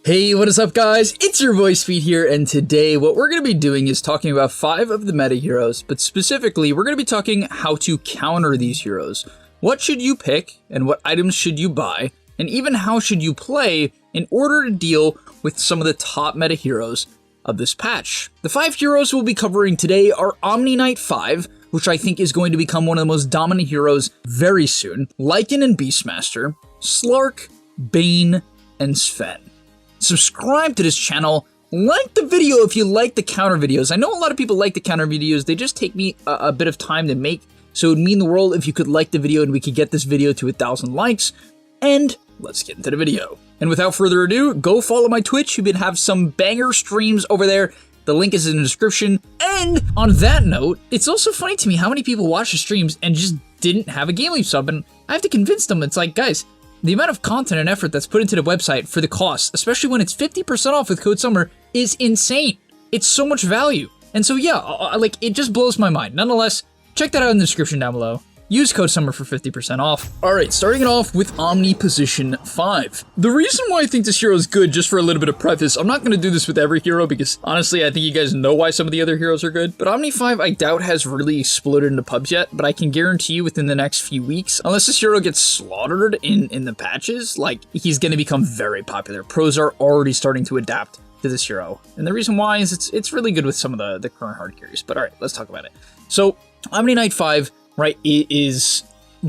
Hey, what is up guys? It's your boy Speed here, and today what we're going to be doing is talking about 5 of the meta heroes, but specifically we're going to be talking how to counter these heroes. What should you pick, and what items should you buy, and even how should you play in order to deal with some of the top meta heroes of this patch. The 5 heroes we'll be covering today are Omni Knight 5, which I think is going to become one of the most dominant heroes very soon, Lycan and Beastmaster, Slark, Bane, and Sven. Subscribe to this channel, like the video if you like the counter videos. I know a lot of people like the counter videos, they just take me a bit of time to make, so it would mean the world if you could like the video and we could get this video to 1,000 likes, and let's get into the video. And without further ado, go follow my Twitch, you can have some banger streams over there. The link is in the description. And on that note, it's also funny to me how many people watch the streams and just didn't have a gameleap sub, and I have to convince them. It's like, guys, the amount of content and effort that's put into the website for the cost, especially when it's 50% off with code SUMMER, is insane. It's so much value. And so yeah, like, it just blows my mind. Nonetheless, check that out in the description down below. Use code SUMMER for 50% off. Alright, starting it off with Omni Position 5. The reason why I think this hero is good, just for a little bit of preface, I'm not going to do this with every hero because honestly I think you guys know why some of the other heroes are good, but Omni 5 I doubt has really exploded into pubs yet, but I can guarantee you within the next few weeks, unless this hero gets slaughtered in the patches, like, he's going to become very popular. Pros are already starting to adapt to this hero, and the reason why is it's really good with some of the current hard carries. But alright, let's talk about it. So, Omni Knight 5, right, it is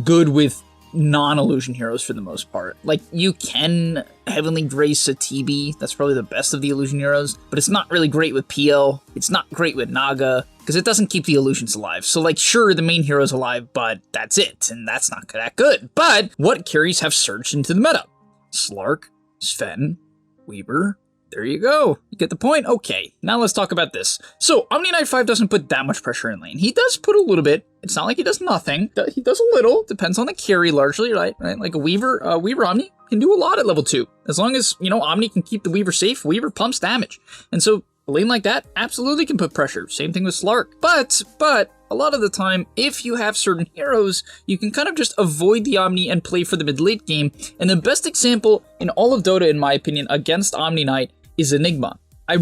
good with non-illusion heroes for the most part. Like, you can Heavenly Grace a TB, that's probably the best of the illusion heroes, but it's not really great with PL, it's not great with Naga, because it doesn't keep the illusions alive. So, like, sure, the main hero's alive, but that's it, and that's not that good. But what carries have surged into the meta? Slark, Sven, Weaver. There you go. You get the point? Okay, now let's talk about this. So, Omni Knight 5 doesn't put that much pressure in lane. He does put a little bit. It's not like he does nothing. He does a little. Depends on the carry largely, right? Like a Weaver Omni can do a lot at level 2. As long as, you know, Omni can keep the Weaver safe, Weaver pumps damage. And so, a lane like that absolutely can put pressure. Same thing with Slark. But, a lot of the time, if you have certain heroes, you can kind of just avoid the Omni and play for the mid-late game. And the best example in all of Dota, in my opinion, against Omni Knight is Enigma. I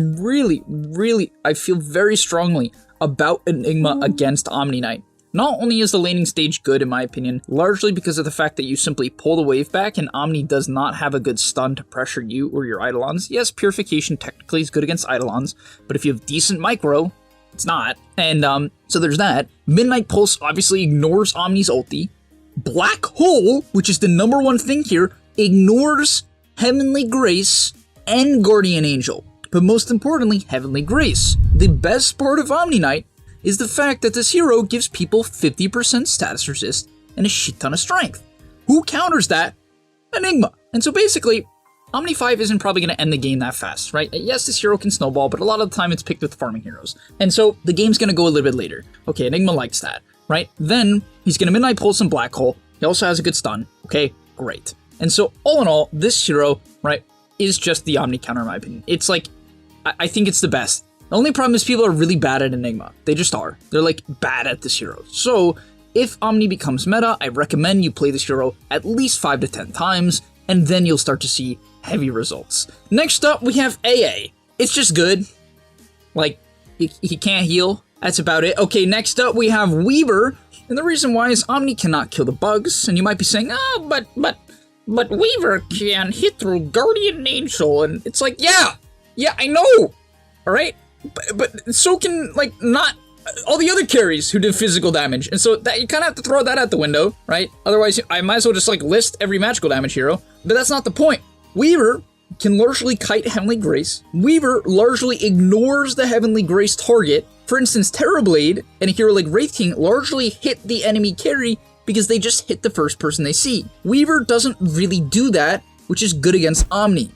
feel very strongly about Enigma against Omni Knight. Not only is the laning stage good in my opinion, largely because of the fact that you simply pull the wave back and Omni does not have a good stun to pressure you or your Eidolons. Yes, Purification technically is good against Eidolons, but if you have decent micro, it's not. And so there's that. Midnight Pulse obviously ignores Omni's ulti. Black Hole, which is the #1 thing here, ignores Heavenly Grace and Guardian Angel, but most importantly, Heavenly Grace. The best part of Omni Knight is the fact that this hero gives people 50% status resist and a shit ton of strength. Who counters that? Enigma. And so basically, Omni 5 isn't probably going to end the game that fast, right? Yes, this hero can snowball, but a lot of the time it's picked with farming heroes. And so the game's going to go a little bit later. Okay, Enigma likes that, right? Then he's going to Midnight Pulse and Black Hole. He also has a good stun. Okay, great. And so all in all, this hero, right, is just the Omni counter in my opinion. It's like, I think it's the best. The only problem is people are really bad at Enigma. They just are. They're like bad at this hero. So if Omni becomes meta, I recommend you play this hero at least 5 to 10 times, and then you'll start to see heavy results. Next up, we have AA. It's just good. Like, he can't heal. That's about it. Okay, next up we have Weaver, and the reason why is Omni cannot kill the bugs, and you might be saying, oh, but Weaver can hit through Guardian Angel, and it's like, yeah, I know, alright? But so can, like, not all the other carries who did physical damage, and so that you kind of have to throw that out the window, right? Otherwise, I might as well just, like, list every magical damage hero, but that's not the point. Weaver can largely kite Heavenly Grace. Weaver largely ignores the Heavenly Grace target. For instance, Terrorblade and a hero like Wraith King largely hit the enemy carry because they just hit the first person they see. Weaver doesn't really do that, which is good against Omni,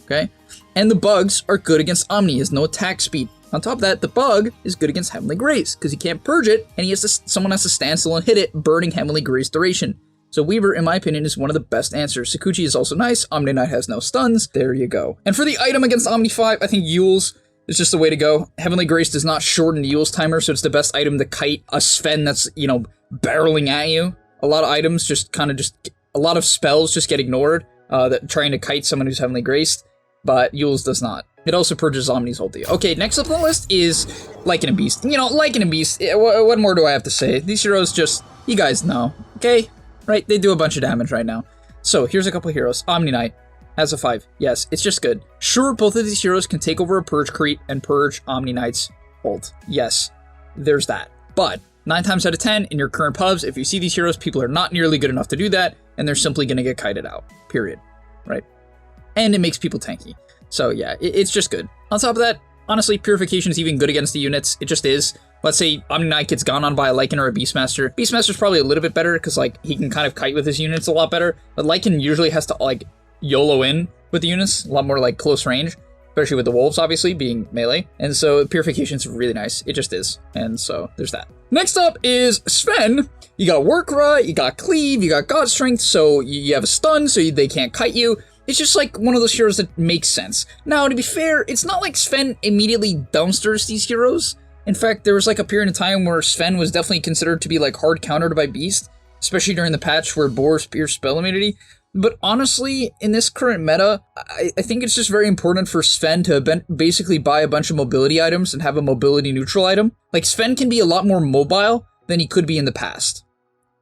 okay? And the bugs are good against Omni, he has no attack speed. On top of that, the bug is good against Heavenly Grace, because he can't purge it, and someone has to stand still and hit it, burning Heavenly Grace duration. So Weaver, in my opinion, is one of the best answers. Sakuchi is also nice, Omni Knight has no stuns, there you go. And for the item against Omni 5, I think Yule's is just the way to go. Heavenly Grace does not shorten Yule's timer, so it's the best item to kite a Sven that's, you know, barreling at you. A lot of items a lot of spells just get ignored, that trying to kite someone who's Heavenly Graced. but Yule's does not. It also purges Omni's ulti. Okay, next up on the list is Lycan and Beast. You know, Lycan and Beast, what more do I have to say? These heroes just, you guys know, okay? Right, they do a bunch of damage right now. So, here's a couple heroes. Omni Knight has a 5. Yes, it's just good. Sure, both of these heroes can take over a Purge Crete and purge Omni Knight's ult. Yes, there's that. But 9 times out of 10, in your current pubs, if you see these heroes, people are not nearly good enough to do that, and they're simply going to get kited out. Period. Right? And it makes people tanky. So yeah, it's just good. On top of that, honestly, Purification is even good against the units. It just is. Let's say Omni Knight gets gone on by a Lycan or a Beastmaster. Beastmaster's probably a little bit better, because like he can kind of kite with his units a lot better, but Lycan usually has to like YOLO in with the units, a lot more like close range. Especially with the wolves, obviously, being melee. And so Purification's really nice. It just is. And so there's that. Next up is Sven. You got Workra, you got Cleave, you got God Strength, so you have a stun, so they can't kite you. It's just like one of those heroes that makes sense. Now, to be fair, it's not like Sven immediately dumpsters these heroes. In fact, there was like a period of time where Sven was definitely considered to be like hard countered by Beast, especially during the patch where Boar Spear spell immunity. But honestly, in this current meta, I think it's just very important for Sven to basically buy a bunch of mobility items and have a mobility neutral item. Like, Sven can be a lot more mobile than he could be in the past,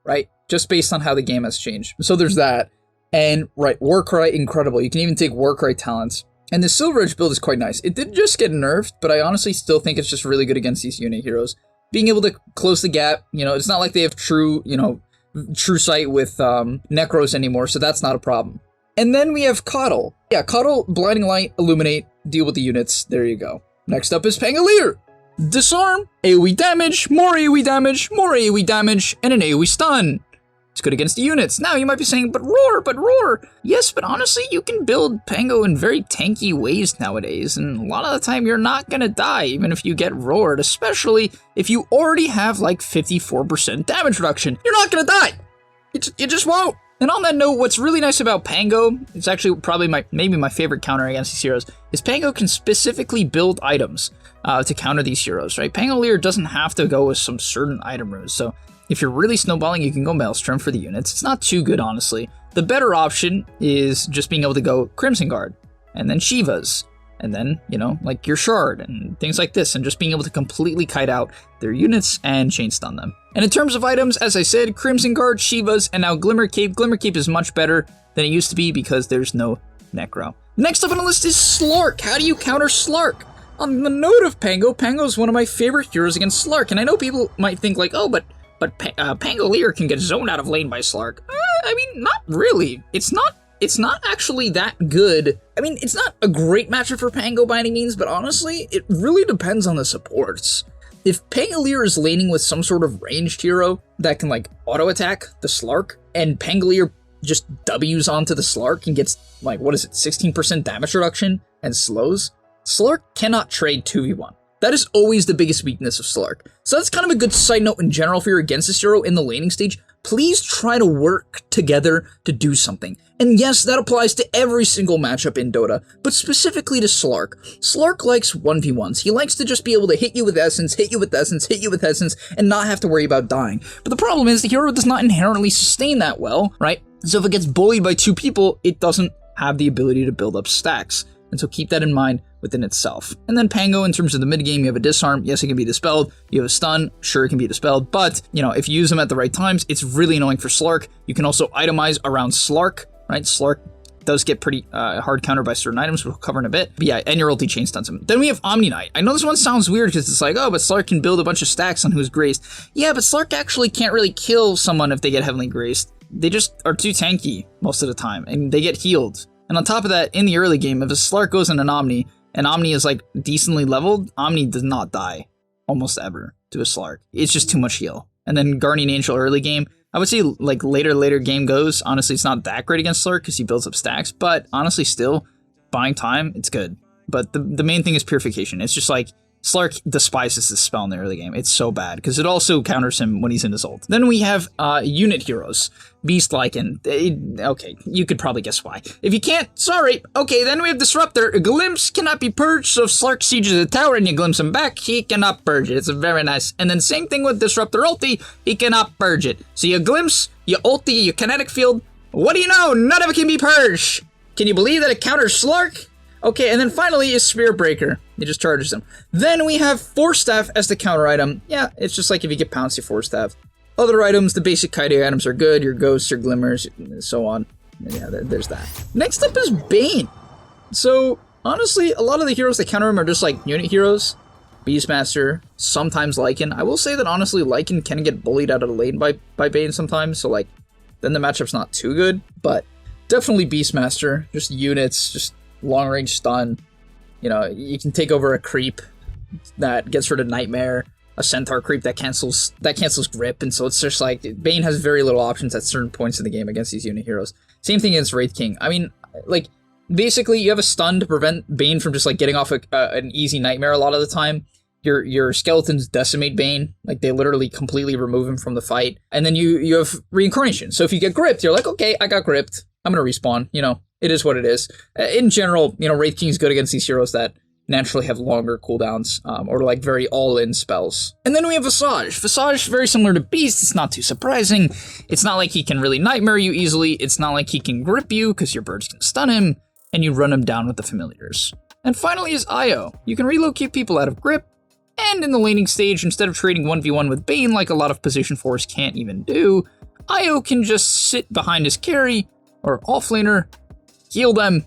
right? Just based on how the game has changed. So there's that. And, right, Warcry, incredible. You can even take Warcry talents. And the Silver Edge build is quite nice. It did just get nerfed, but I honestly still think it's just really good against these unit heroes. Being able to close the gap, you know, it's not like they have true sight with Necros anymore, so that's not a problem. And then we have Coddle. Yeah, Coddle, Blinding Light, Illuminate, deal with the units. There you go. Next up is Pangolier. Disarm, AoE damage, more AoE damage, more AoE damage, and an AoE stun. It's good against the units. Now you might be saying, but roar. Yes, but honestly, you can build Pango in very tanky ways nowadays, and a lot of the time you're not gonna die, even if you get roared, especially if you already have like 54% damage reduction. You're not gonna die. You just won't. And on that note, what's really nice about Pango, it's actually probably maybe my favorite counter against these heroes, is Pango can specifically build items to counter these heroes, right? Pangolier doesn't have to go with some certain item ruse, so if you're really snowballing, you can go Maelstrom for the units. It's not too good, honestly. The better option is just being able to go Crimson Guard, and then Shivas, and then, you know, like your Shard, and things like this, and just being able to completely kite out their units and chain stun them. And in terms of items, as I said, Crimson Guard, Shivas, and now Glimmer Cape. Glimmer Cape is much better than it used to be because there's no Necro. Next up on the list is Slark. How do you counter Slark? On the note of Pango, Pango is one of my favorite heroes against Slark, and I know people might think like, oh, but Pangolier can get zoned out of lane by Slark. I mean, not really. It's not actually that good. I mean, it's not a great matchup for Pango by any means, but honestly, it really depends on the supports. If Pangolier is laning with some sort of ranged hero that can, like, auto-attack the Slark, and Pangolier just W's onto the Slark and gets, like, 16% damage reduction and slows, Slark cannot trade 2v1. That is always the biggest weakness of Slark. So that's kind of a good side note in general if you're against this hero in the laning stage. Please try to work together to do something. And yes, that applies to every single matchup in Dota, but specifically to Slark. Slark likes 1v1s. He likes to just be able to hit you with Essence, hit you with Essence, hit you with Essence, and not have to worry about dying. But the problem is the hero does not inherently sustain that well, right? So if it gets bullied by 2 people, it doesn't have the ability to build up stacks. And so keep that in mind within itself. And then Pango, in terms of the mid game, you have a disarm. Yes, it can be dispelled. You have a stun. Sure, it can be dispelled. But, you know, if you use them at the right times, it's really annoying for Slark. You can also itemize around Slark, right? Slark does get pretty hard countered by certain items, which we'll cover in a bit. But yeah, and your ulti chain stuns him. Then we have Omni Knight. I know this one sounds weird because it's like, oh, but Slark can build a bunch of stacks on who's graced. Yeah, but Slark actually can't really kill someone if they get heavily graced. They just are too tanky most of the time, and they get healed. And on top of that, in the early game, if a Slark goes in an Omni, and Omni is like decently leveled, Omni does not die almost ever to a Slark. It's just too much heal. And then Guardian Angel early game, I would say like later game goes, honestly it's not that great against Slark because he builds up stacks, but honestly still, buying time, it's good. But the main thing is Purification. It's just like, Slark despises this spell in the early game. It's so bad, because it also counters him when he's in his ult. Then we have unit heroes. Beast Lycan. Okay, you could probably guess why. If you can't, sorry. Okay, then we have Disruptor. A glimpse cannot be purged, so if Slark sieges a tower and you glimpse him back, he cannot purge it. It's very nice. And then same thing with Disruptor ulti, he cannot purge it. So you glimpse, you ulti, you kinetic field. What do you know? None of it can be purged. Can you believe that it counters Slark? Okay, and then finally is Spirit Breaker. It just charges him. Then we have Force Staff as the counter item. Yeah, it's just like if you get pounced, you Force Staff. Other items, the basic kiting items are good. Your ghosts, your glimmers, and so on. And yeah, there's that. Next up is Bane. So, honestly, a lot of the heroes that counter him are just like unit heroes. Beastmaster, sometimes Lycan. I will say that honestly, Lycan can get bullied out of the lane by Bane sometimes, so like, then the matchup's not too good, but definitely Beastmaster, just units, just long range stun. You know, you can take over a creep that gets rid of Nightmare, a Centaur creep that cancels grip, and so it's just like, Bane has very little options at certain points in the game against these unit heroes. Same thing against Wraith King. I mean, like, basically you have a stun to prevent Bane from just like getting off an easy Nightmare a lot of the time. Your skeletons decimate Bane, like they literally completely remove him from the fight. And then you have reincarnation. So if you get gripped, you're like, okay, I got gripped. I'm gonna respawn. You know, it is what it is. In general, you know, Wraith King is good against these heroes that naturally have longer cooldowns, or like very all-in spells. And then we have Visage. Visage, very similar to Beast, it's not too surprising. It's not like he can really Nightmare you easily. It's not like he can grip you, because your birds can stun him, and you run him down with the familiars. And finally is Io. You can relocate people out of grip, and in the laning stage, instead of trading 1v1 with Bane like a lot of position 4s can't even do, Io can just sit behind his carry, or offlaner, heal them,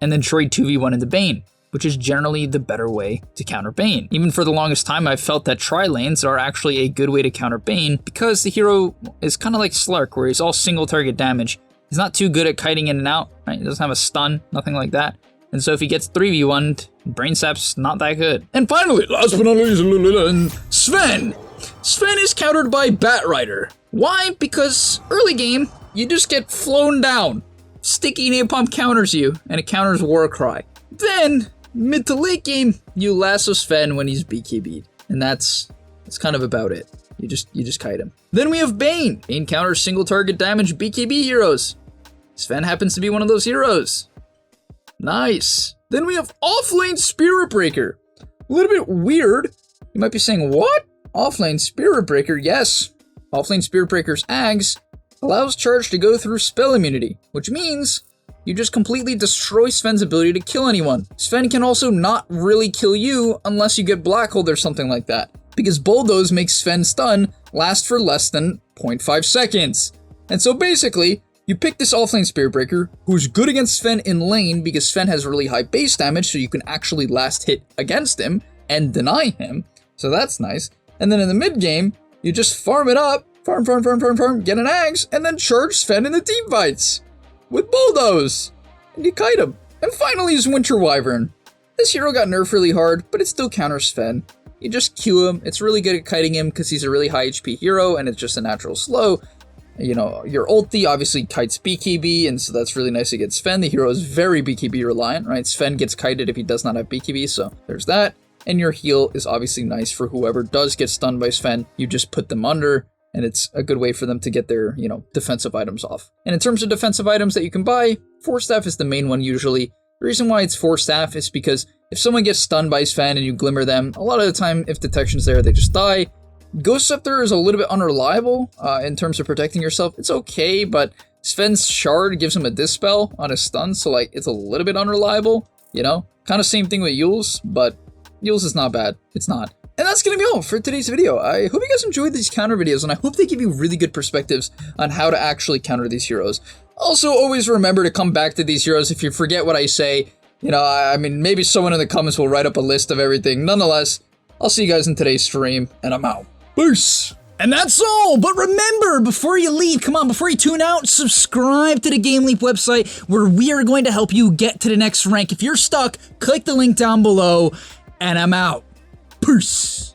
and then trade 2v1 into Bane, which is generally the better way to counter Bane. Even for the longest time, I've felt that tri-lanes are actually a good way to counter Bane, because the hero is kind of like Slark, where he's all single target damage. He's not too good at kiting in and out, right? He doesn't have a stun, nothing like that. And so if he gets 3v1'd, Brain Sap's not that good. And finally, last but not least, Sven! Sven is countered by Batrider. Why? Because early game, you just get flown down. Sticky Napalm counters you, and it counters Warcry. Then, mid to late game, you lasso Sven when he's BKB'd. And that's kind of about it. You just kite him. Then we have Bane. Bane counters single target damage BKB heroes. Sven happens to be one of those heroes. Nice. Then we have offlane Spirit Breaker. A little bit weird. You might be saying, what? Offlane Spirit Breaker? Yes. Offlane Spirit Breaker's Ags allows charge to go through spell immunity, which means you just completely destroy Sven's ability to kill anyone. Sven can also not really kill you unless you get Black Hold or something like that, because Bulldoze makes Sven's stun last for less than 0.5 seconds. And so basically, you pick this offlane Spirit Breaker, who's good against Sven in lane because Sven has really high base damage, so you can actually last hit against him and deny him. So that's nice. And then in the mid game, you just farm it up, farm, get an Ags, and then charge Sven in the team fights with Bulldoze, and you kite him. And finally is Winter Wyvern. This hero got nerfed really hard, but it still counters Sven. You just Q him. It's really good at kiting him because he's a really high HP hero, and it's just a natural slow. You know, your ulti obviously kites BKB, and so that's really nice against Sven. The hero is very BKB reliant, right? Sven gets kited if he does not have BKB, so there's that. And your heal is obviously nice for whoever does get stunned by Sven. You just put them under, and it's a good way for them to get their, you know, defensive items off. And in terms of defensive items that you can buy, Force Staff is the main one usually. The reason why it's Force Staff is because if someone gets stunned by Sven and you glimmer them, a lot of the time, if detection's there, they just die. Ghost Scepter is a little bit unreliable in terms of protecting yourself. It's okay, but Sven's Shard gives him a Dispel on his stun, so like it's a little bit unreliable, you know? Kind of same thing with Yules, but Yules is not bad. It's not. And that's going to be all for today's video. I hope you guys enjoyed these counter videos, and I hope they give you really good perspectives on how to actually counter these heroes. Also, always remember to come back to these heroes if you forget what I say. You know, I mean, maybe someone in the comments will write up a list of everything. Nonetheless, I'll see you guys in today's stream, and I'm out. Peace! And that's all, but remember, before you leave, come on, before you tune out, subscribe to the GameLeap website, where we are going to help you get to the next rank. If you're stuck, click the link down below, and I'm out. Peace!